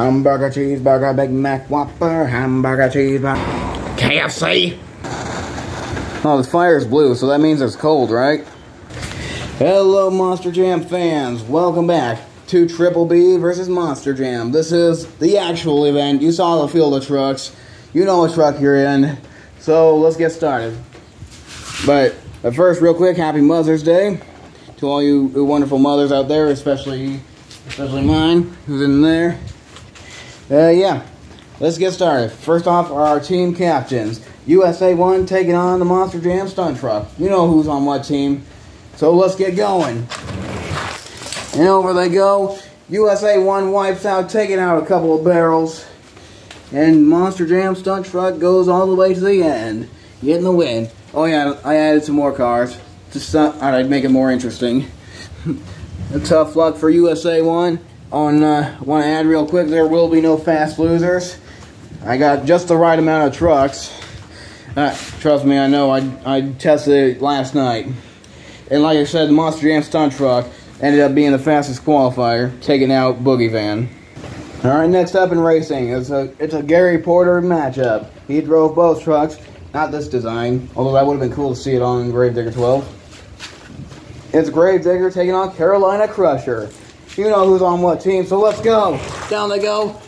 Hamburger, cheeseburger, Big Mac, Whopper, hamburger, cheeseburger, KFC. Oh, this fire is blue, so that means it's cold, right? Hello, Monster Jam fans. Welcome back to Triple B versus Monster Jam. This is the actual event. You saw the field of trucks. You know what truck you're in. So, let's get started. But first, real quick, happy Mother's Day to all you wonderful mothers out there, especially mine, who's in there. Yeah, let's get started. First off are our team captains. USA 1 taking on the Monster Jam stunt truck. You know who's on what team. So let's get going. And over they go. USA 1 wipes out, taking out a couple of barrels. And Monster Jam stunt truck goes all the way to the end, getting the win. Oh yeah, I added some more cars. Just thought I'd make it more interesting. A tough luck for USA 1. Want to add real quick, there will be no fast losers. I got just the right amount of trucks. Trust me, I know. I tested it last night. And like I said, the Monster Jam stunt truck ended up being the fastest qualifier, taking out Boogie Van. Alright, next up in racing, it's a Gary Porter matchup. He drove both trucks, not this design, although that would have been cool to see it on Gravedigger 12. It's Gravedigger taking on Carolina Crusher. You know who's on what team, so let's go. Down they go.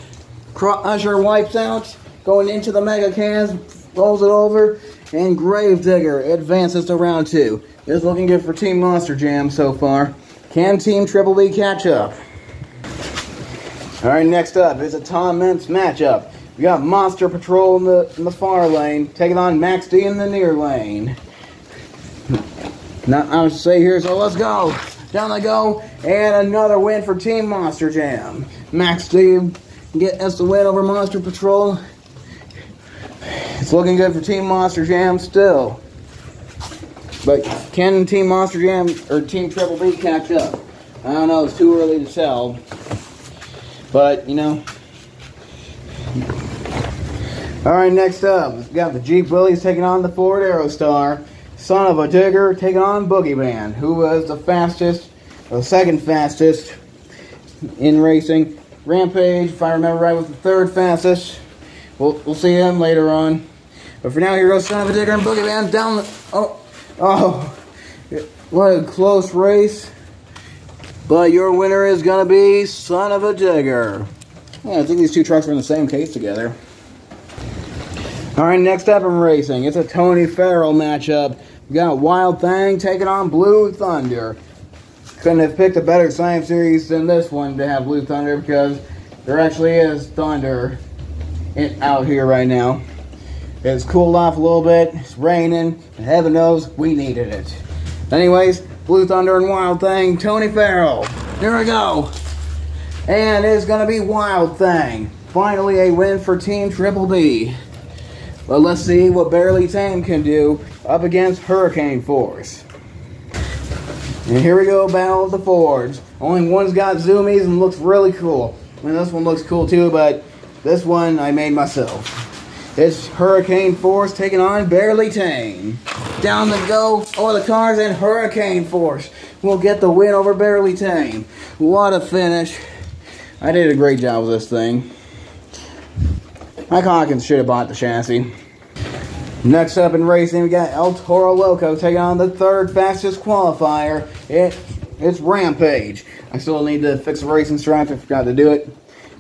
Crusher wipes out, going into the mega cans, rolls it over, and Gravedigger advances to round 2. It's looking good for Team Monster Jam so far. Can Team Triple B catch up? Alright, next up is a Tom Meents matchup. We got Monster Patrol in the far lane, taking on Max D in the near lane. Not much to say here, so let's go. Down they go, and another win for Team Monster Jam. Max D gets the win over Monster Patrol. It's looking good for Team Monster Jam still. But can Team Monster Jam or Team Triple B catch up? I don't know, it's too early to tell. But, you know. Alright, next up, we got the Jeep Willys taking on the Ford Aerostar. Son of a Digger taking on Boogie Van, who was the fastest, or second fastest in racing. Rampage, if I remember right, was the third fastest. We'll see him later on. But for now, here goes Son of a Digger and Boogie Van down the... Oh, what a close race. But your winner is going to be Son of a Digger. Yeah, I think these two trucks are in the same case together. Alright, next up in racing, it's a Tony Farrell matchup. We got Wild Thing taking on Blue Thunder. Couldn't have picked a better time series than this one to have Blue Thunder, because there actually is thunder out here right now. It's cooled off a little bit, it's raining, and heaven knows we needed it. Anyways, Blue Thunder and Wild Thing, Tony Farrell. Here we go. And it's going to be Wild Thing. Finally a win for Team Triple B. But let's see what Barely Tame can do up against Hurricane Force. And here we go, Battle of the Fords. Only one's got zoomies and looks really cool. I mean, this one looks cool too, but this one I made myself. It's Hurricane Force taking on Barely Tame. Down the go, all the cars, and Hurricane Force will get the win over Barely Tame. What a finish. I did a great job with this thing. I kinda should have bought the chassis. Next up in racing, we got El Toro Loco taking on the third fastest qualifier. It's Rampage. I still need to fix the racing stripes. I forgot to do it.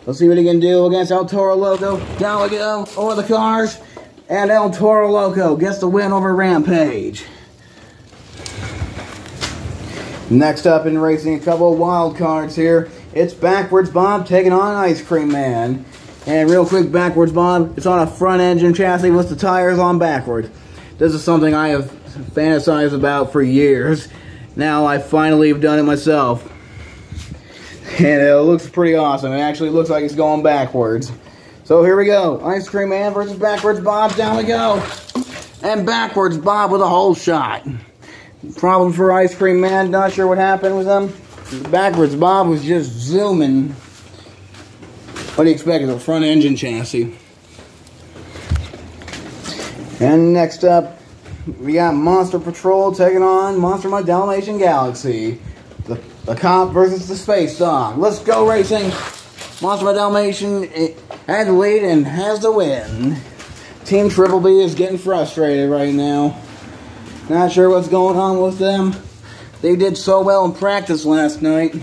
Let's see what he can do against El Toro Loco. Down we go, over the cars. And El Toro Loco gets the win over Rampage. Next up in racing, a couple of wild cards here. It's Backwards Bob taking on Ice Cream Man. And real quick, Backwards Bob, it's on a front engine chassis with the tires on backwards. This is something I have fantasized about for years. Now I finally have done it myself. And it looks pretty awesome. It actually looks like it's going backwards. So here we go. Ice Cream Man versus Backwards Bob. Down we go. And Backwards Bob with a hole shot. Problem for Ice Cream Man. Not sure what happened with him. Backwards Bob was just zooming. What do you expect? It's a front engine chassis. And next up, we got Monster Patrol taking on Monster My Dalmatian Galaxy. The cop versus the space dog. Let's go racing. Monster by Dalmatian had the lead and has the win. Team Triple B is getting frustrated right now. Not sure what's going on with them. They did so well in practice last night.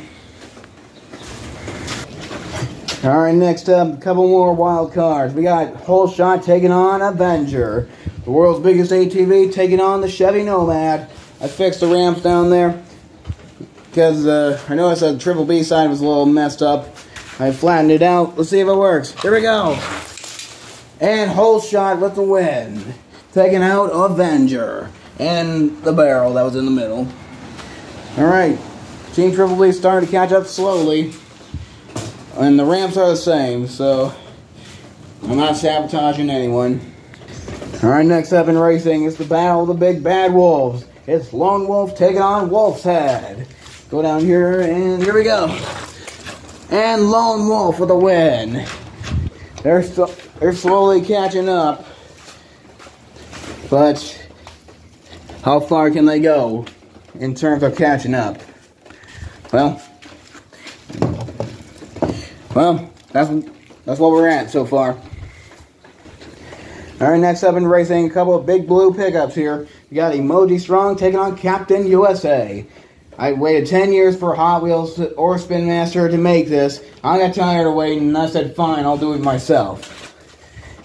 Alright, next up, a couple more wild cards. We got Whole Shot taking on Avenger. The world's biggest ATV taking on the Chevy Nomad. I fixed the ramps down there because I noticed that the Triple B side was a little messed up. I flattened it out. Let's see if it works. Here we go. And Whole Shot with the win. Taking out Avenger. And the barrel that was in the middle. Alright. Team Triple B starting to catch up slowly. And the ramps are the same, so I'm not sabotaging anyone. Alright, next up in racing is the battle of the big bad wolves. It's Lone Wolf taking on Wolf's Head. Go down here, and here we go. And Lone Wolf with a win. They're slowly catching up. But how far can they go in terms of catching up? Well, that's what we're at so far. Alright, next up in racing, a couple of big blue pickups here. You got Emoji Strong taking on Captain USA. I waited 10 years for Hot Wheels or Spin Master to make this. I got tired of waiting and I said, fine, I'll do it myself.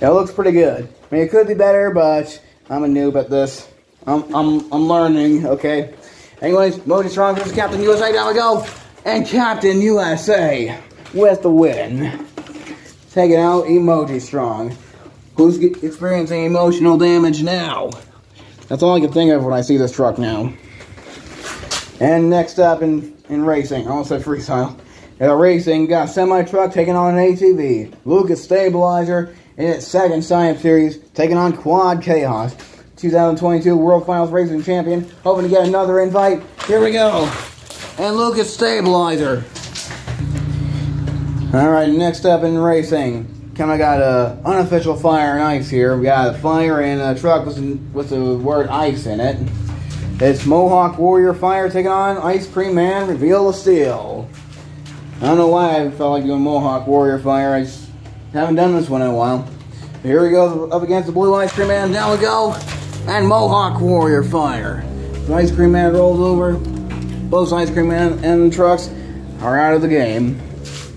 It looks pretty good. I mean, it could be better, but I'm a noob at this. I'm learning, okay? Anyways, Emoji Strong versus Captain USA, down we go. And Captain USA with the win. Taking out Emoji Strong. Who's experiencing emotional damage now? That's all I can think of when I see this truck now. And next up in racing, I almost said freestyle. Racing, got semi-truck taking on an ATV. Lucas Stabilizer in its second Science Series taking on Quad Chaos. 2022 World Finals Racing Champion. Hoping to get another invite. Here we go. And Lucas Stabilizer. Alright, next up in racing. Kind of got a unofficial fire and ice here. We got a fire and a truck with the word ice in it. It's Mohawk Warrior Fire taking on Ice Cream Man Reveal of Steel. I don't know why I felt like doing Mohawk Warrior Fire. I just haven't done this one in a while. But here we go up against the Blue Ice Cream Man. Down we go. And Mohawk Warrior Fire. The Ice Cream Man rolls over. Both Ice Cream Man and the trucks are out of the game.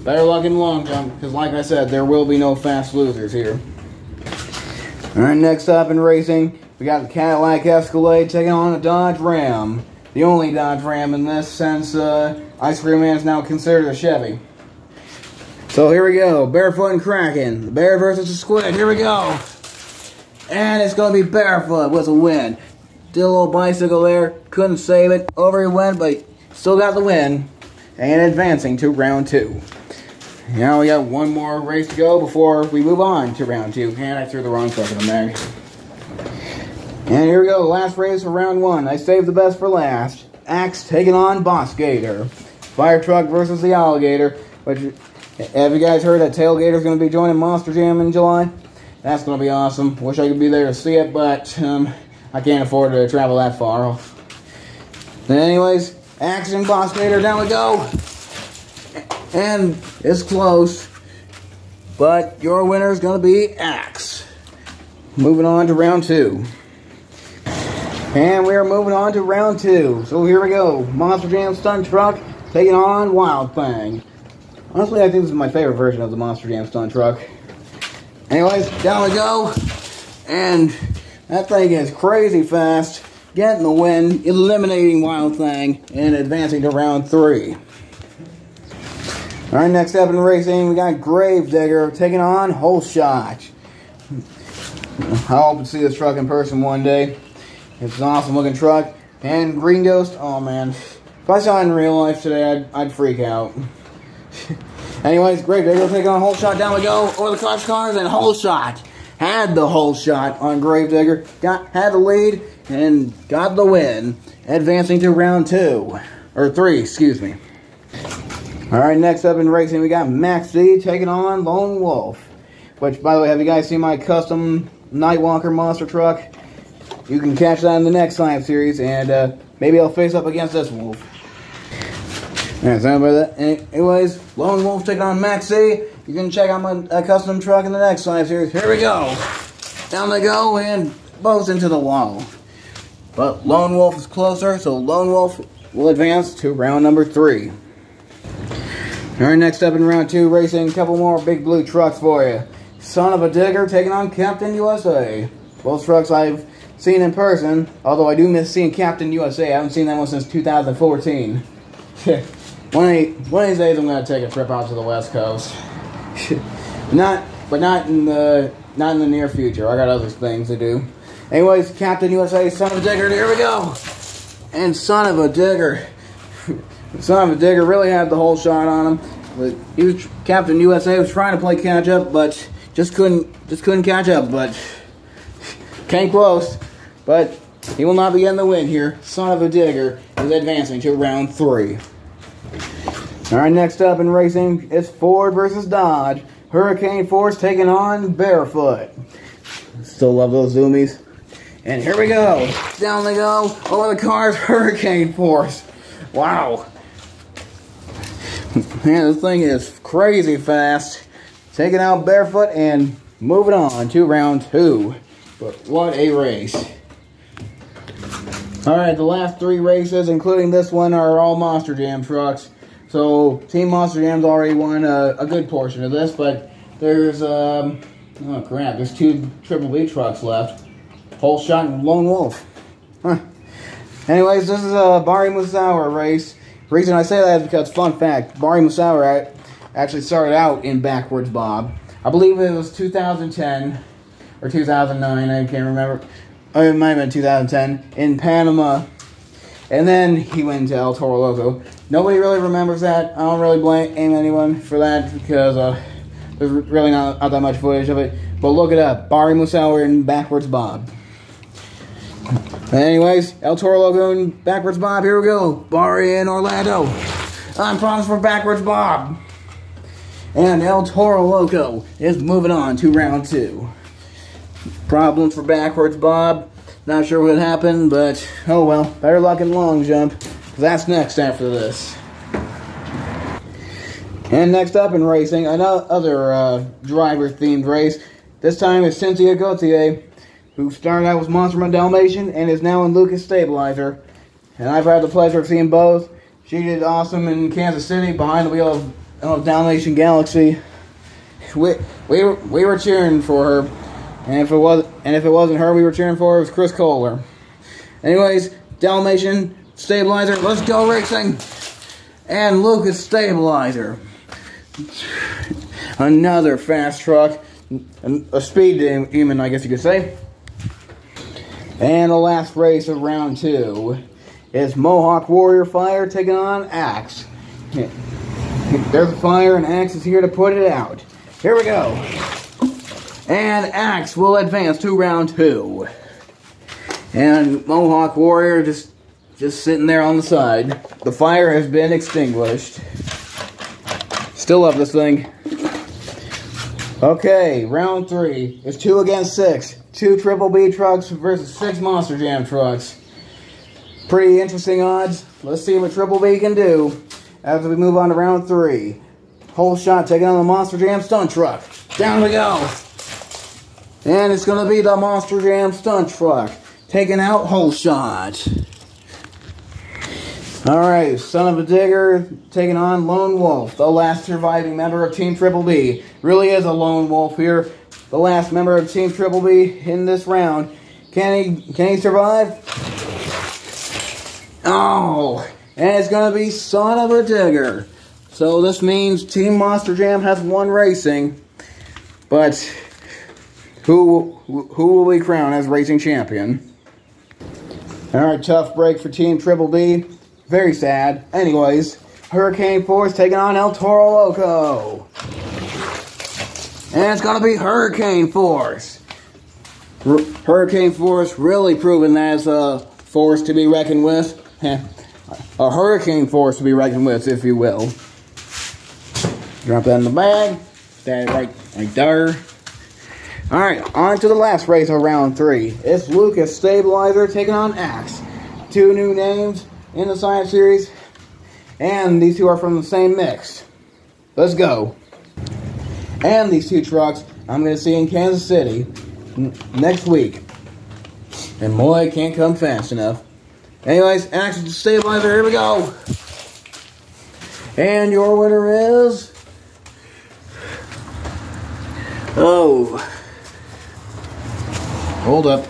Better luck in the long jump, because like I said, there will be no fast losers here. Alright, next up in racing, we got the Cadillac Escalade taking on a Dodge Ram. The only Dodge Ram in this, since Ice Cream Man is now considered a Chevy. So here we go, Barefoot and Kraken. The bear versus the squid, here we go. And it's going to be Barefoot with a win. Still a little bicycle there, couldn't save it. Over he went, but still got the win. And advancing to round 2. Now we got one more race to go before we move on to round 2. And I threw the wrong truck in the bag. And here we go, last race for round 1. I saved the best for last. Axe taking on Boss Gator. Fire truck versus the alligator. Which, have you guys heard that Tailgater's going to be joining Monster Jam in July? That's going to be awesome. Wish I could be there to see it, but I can't afford to travel that far. But anyways, Axe and Boss Gator, down we go. And it's close, but your winner is going to be Axe. Moving on to round 2. And we are moving on to round 2. So here we go. Monster Jam Stunt Truck taking on Wild Thing. Honestly, I think this is my favorite version of the Monster Jam Stunt Truck. Anyways, down we go. And that thing is crazy fast. Getting the win, eliminating Wild Thing, and advancing to round 3. Alright, next up in racing, we got Gravedigger taking on Whole Shot. I hope to see this truck in person one day. It's an awesome looking truck. And Green Ghost, oh man. If I saw it in real life today, I'd freak out. Anyways, Gravedigger taking on Whole Shot. Down we go, over the clutch cars, and Whole Shot had the whole shot on Gravedigger. Had the lead, and got the win. Advancing to round 2. Or 3, excuse me. Alright, next up in racing, we got Max D taking on Lone Wolf. Which, by the way, have you guys seen my custom Nightwalker monster truck? You can catch that in the next Science Series, and maybe I'll face up against this wolf. Yeah, sorry about that. Anyways, Lone Wolf taking on Maxie. You can check out my custom truck in the next 5 series. Here we go. Down they go and both into the wall. But Lone Wolf is closer, so Lone Wolf will advance to round number 3. Alright, next up in round 2, racing a couple more big blue trucks for you. Son of a Digger taking on Captain USA. Both trucks I've seen in person, although I do miss seeing Captain USA. I haven't seen that one since 2014. One of these days I'm going to take a trip out to the West Coast. not in the near future. I got other things to do. Anyways, Captain USA, Son of a Digger, here we go. And Son of a Digger. Son of a Digger really had the whole shot on him. But Captain USA was trying to play catch up, but just couldn't catch up. But came close. But he will not be getting the win here. Son of a Digger is advancing to round 3. Alright, next up in racing, it's Ford versus Dodge. Hurricane Force taking on Barefoot. Still love those zoomies. And here we go. Down they go. Over the cars, Hurricane Force. Wow. Man, this thing is crazy fast. Taking out Barefoot and moving on to round 2. But what a race. Alright, the last 3 races, including this one, are all Monster Jam trucks. So, Team Monster Jam's already won a good portion of this, but there's, oh crap, there's 2 Triple B trucks left. Whole Shot and Lone Wolf. Huh. Anyways, this is a Barry Musauer race. The reason I say that is because, fun fact, Barry Musauer actually started out in Backwards Bob. I believe it was 2010 or 2009, I can't remember. Oh, it might have been 2010, in Panama. And then he went into El Toro Loco. Nobody really remembers that. I don't really blame anyone for that because there's really not that much footage of it. But look it up. Barry Musauer and Backwards Bob. Anyways, El Toro Loco and Backwards Bob. Here we go. Barry in Orlando. I'm promised for Backwards Bob. And El Toro Loco is moving on to round 2. Problems for Backwards Bob. Not sure what happened, but oh well. Better luck in long jump. That's next after this. And next up in racing, another driver-themed race. This time it's Cynthia Gauthier, who started out with Monster Dalmatian and is now in Lucas Stabilizer. And I've had the pleasure of seeing both. She did awesome in Kansas City behind the wheel of Dalmatian Galaxy. We were cheering for her. And if it wasn't her we were cheering for, it was Chris Kohler. Anyways, Dalmatian Stabilizer, let's go racing! And Lucas Stabilizer. Another fast truck. A speed demon, I guess you could say. And the last race of round 2 is Mohawk Warrior Fire taking on Axe. There's a fire and Axe is here to put it out. Here we go. And Axe will advance to round 2. And Mohawk Warrior just sitting there on the side. The fire has been extinguished. Still love this thing. Okay, round 3. It's 2 against 6. 2 Triple B trucks versus 6 Monster Jam trucks. Pretty interesting odds. Let's see what Triple B can do as we move on to round 3. Whole Shot taking on the Monster Jam stunt truck. Down we go. And it's going to be the Monster Jam stunt truck taking out Whole Shot. Alright, Son of a Digger taking on Lone Wolf, the last surviving member of Team Triple B. Really is a Lone Wolf here. The last member of Team Triple B in this round. Can he survive? Oh, and it's going to be Son of a Digger. So this means Team Monster Jam has won racing. But who will we crown as racing champion? Alright, tough break for Team Triple B. Very sad. Anyways, Hurricane Force taking on El Toro Loco. And it's going to be Hurricane Force. Hurricane Force really proving that it's a force to be reckoned with. A hurricane force to be reckoned with, if you will. Drop that in the bag. Stand it right there. Alright, on to the last race of round 3. It's Lucas Stabilizer taking on Axe. 2 new names in the Science Series. And these two are from the same mix. Let's go. And these two trucks I'm going to see in Kansas City next week. And boy, can't come fast enough. Anyways, Action Stabilizer, here we go. And your winner is... Oh. Hold up.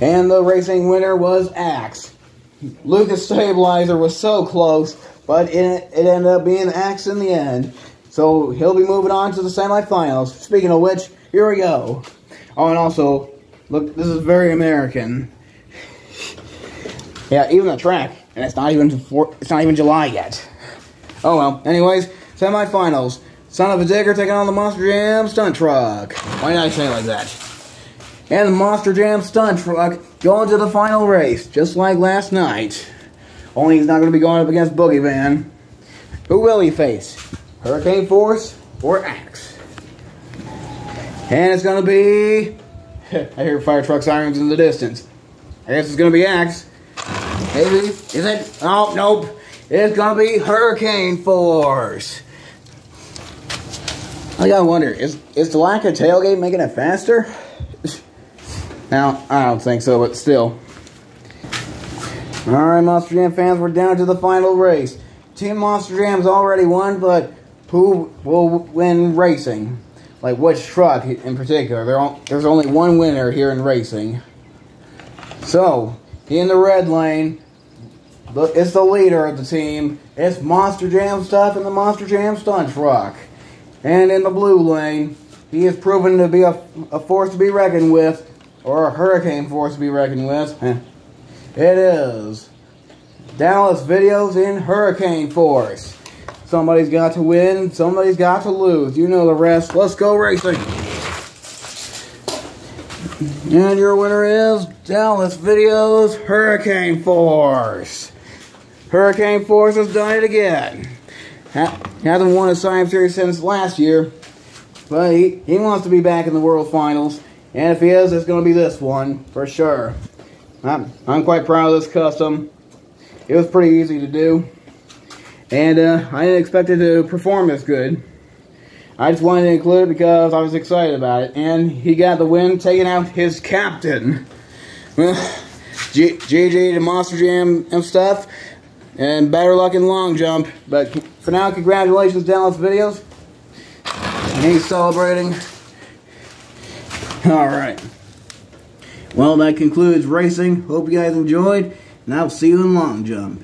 And the racing winner was Axe. Lucas Stabilizer was so close, but it ended up being Axe in the end. So he'll be moving on to the semifinals. Speaking of which, here we go. Oh, and also, look, this is very American. Yeah, even the track, and it's not even July yet. Oh well. Anyways, semifinals. Son of a Digger taking on the Monster Jam stunt truck. Why did I say it like that? And the Monster Jam stunt truck going to the final race, just like last night. Only he's not going to be going up against Boogie Van. Who will he face? Hurricane Force or Axe? And it's going to be... I hear fire truck sirens in the distance. I guess it's going to be Axe. Maybe. Is it? Oh, nope. It's going to be Hurricane Force. I gotta wonder, is the lack of tailgate making it faster? Now, I don't think so, but still. Alright, Monster Jam fans, we're down to the final race. Team Monster Jam's already won, but who will win racing? Like, which truck in particular? There's only one winner here in racing. So, in the red lane, it's the leader of the team. It's Monster Jam Stuff and the Monster Jam Stunt Truck. And in the blue lane, he is proven to be a force to be reckoned with, or a hurricane force to be reckoned with. It is Dallas Videos in Hurricane Force. Somebody's got to win, somebody's got to lose. You know the rest. Let's go racing. And your winner is Dallas Videos Hurricane Force. Hurricane Force has done it again. Hasn't won a Science Series since last year, but he wants to be back in the World Finals, and if he is, it's going to be this one, for sure. I'm quite proud of this custom. It was pretty easy to do, and I didn't expect it to perform this good. I just wanted to include it because I was excited about it, and he got the win, taking out his captain. Well, GG to Monster Jam and stuff. And better luck in long jump. But for now, congratulations, Dallas Videos. And he's celebrating. Alright. Well, that concludes racing. Hope you guys enjoyed. And I'll see you in long jump.